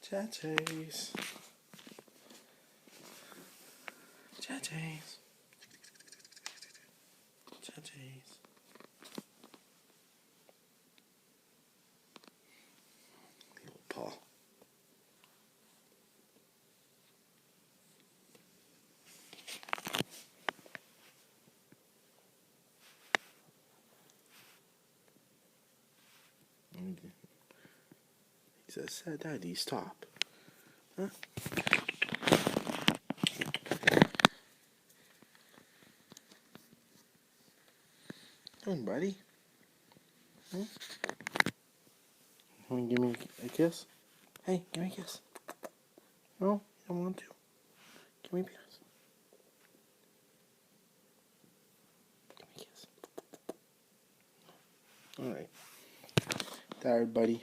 Chatties. Chatties. Chatties. Little paw. He says, Daddy, stop. Huh? Come on, buddy. Huh? You want to give me a kiss? Hey, give me a kiss. No, you don't want to. Give me a kiss. Give me a kiss. Alright. Tired, buddy.